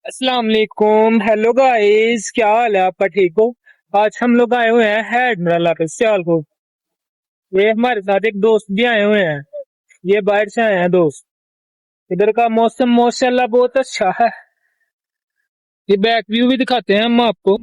अस्सलाम वालेकुम। Hello guys, क्या हाल है आपका? ठीक हो? आज हम लोग आए हुए हैं हैडमरला पे सियालकोट। ये हमारे साथ एक दोस्त भी आए हुए हैं। ये बाहर से आए हैं दोस्त। इधर का मौसम माशाल्लाह बहुत अच्छा है। ये बैक व्यू भी दिखाते हैं हम आपको।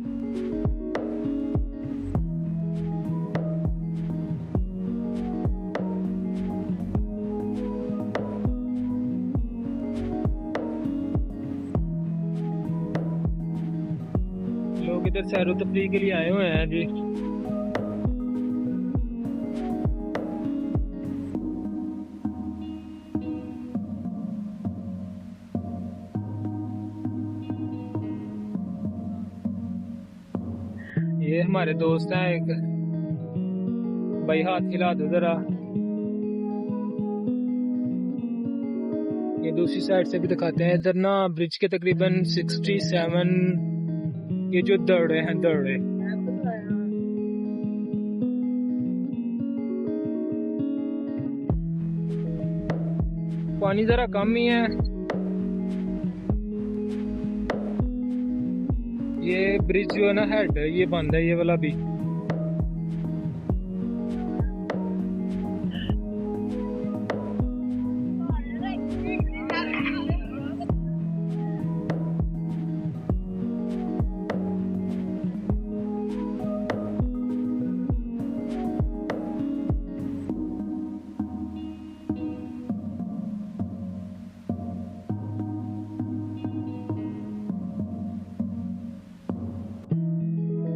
लोग इधर सैरो तफरीह के लिए आए हुए हैं जी। ये हमारे दोस्त हैं एक। भाई हाथ हिला दो जरा। ये दूसरी साइड से भी दिखाते हैं। इधर ना ब्रिज के तकरीबन 67 ये जो दौड़े हैं दौड़े। पानी जरा कम ही है। ये ब्रिज जो है ना हेड ये बंद है, ये वाला भी।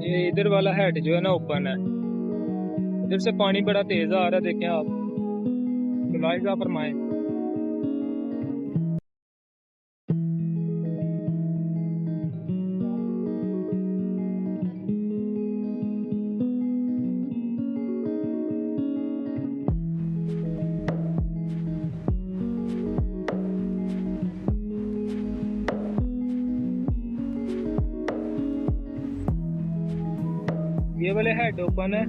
ये इधर वाला हेड जो है ना ओपन है। इधर से पानी बड़ा तेज आ रहा है, देखें आप। मुलाहिजा फरमाएं। ये वाले हेड ओपन है।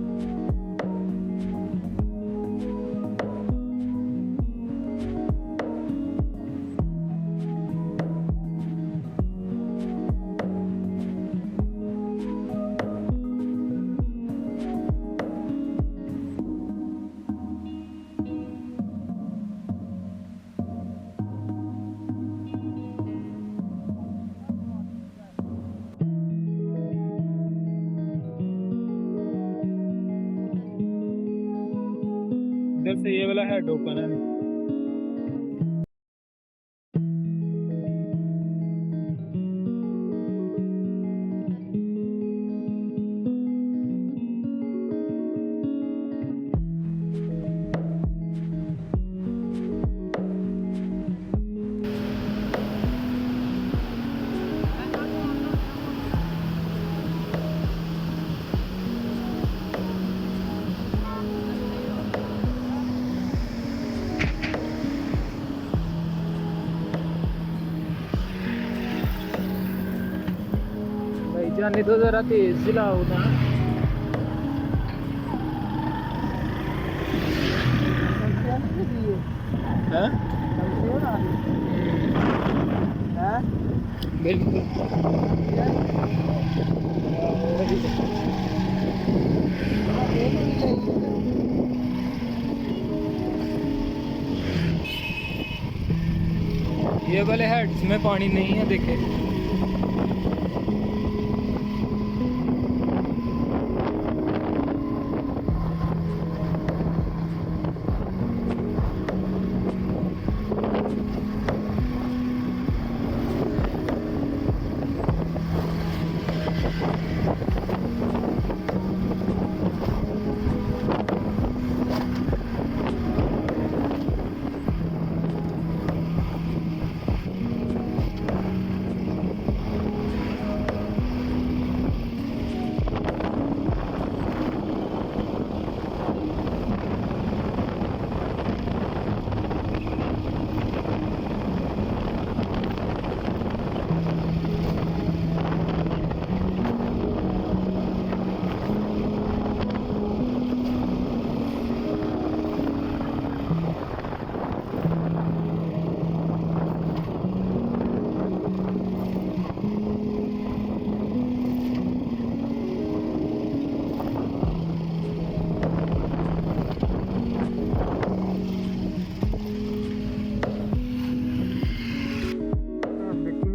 इधर से ये वाला हेड ओपन है। भाई जाने तो जरा तेज चलाओ ना। हाँ? बिल्कुल। ये वाले हेड्स में पानी नहीं है, देखे।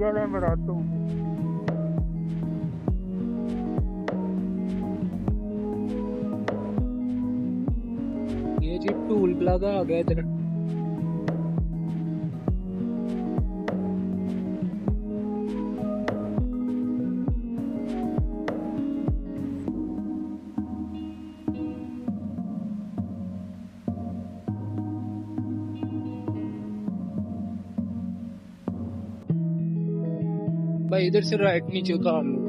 रियल है बताता हूँ। ये जी टूल प्लाजा आ गया इधर। भाई इधर से राइट नीचे उतार लो।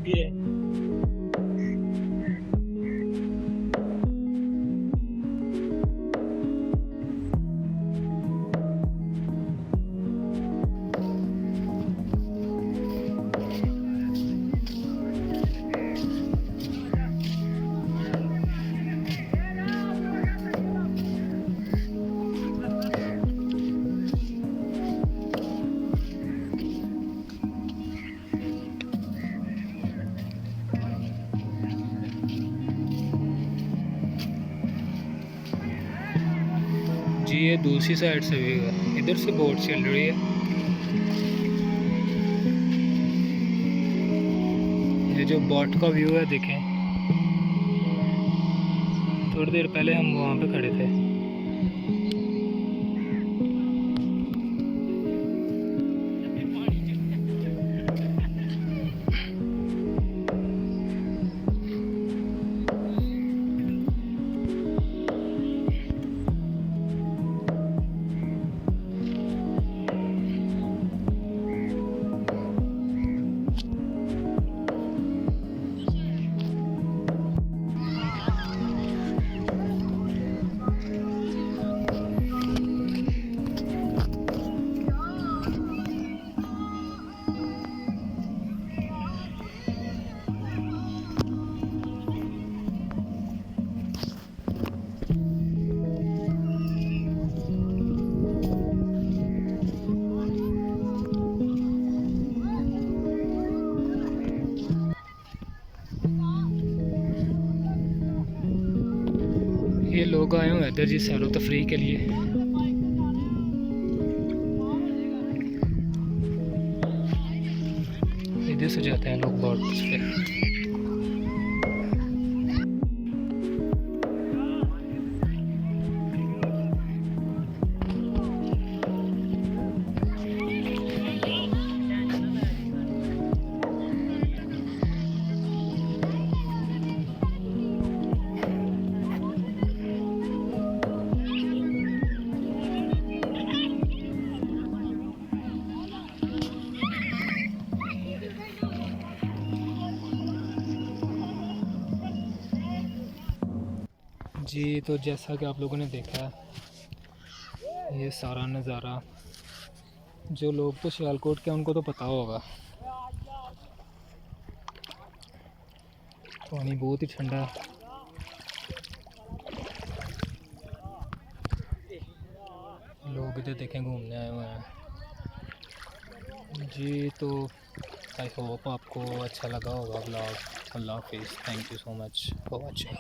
आगे। जी ये दूसरी साइड से भी है, इधर से बोट चल रही है। ये जो बोट का व्यू है देखें, थोड़ी देर पहले हम वहाँ पे खड़े थे। ये लोग आए हुए हैं इधर जी सैरो तफरीह के लिए। इधर से जाते हैं लोग बोट पे। जी तो जैसा कि आप लोगों ने देखा, ये सारा नज़ारा, जो लोग तो सियालकोट के उनको तो पता होगा, पानी बहुत ही ठंडा। लोग इधर देखें घूमने आए हुए हैं जी। तो आई होप आपको अच्छा लगा होगा ब्लॉग। अल्लाह हाफिज़, thank you so much for watching.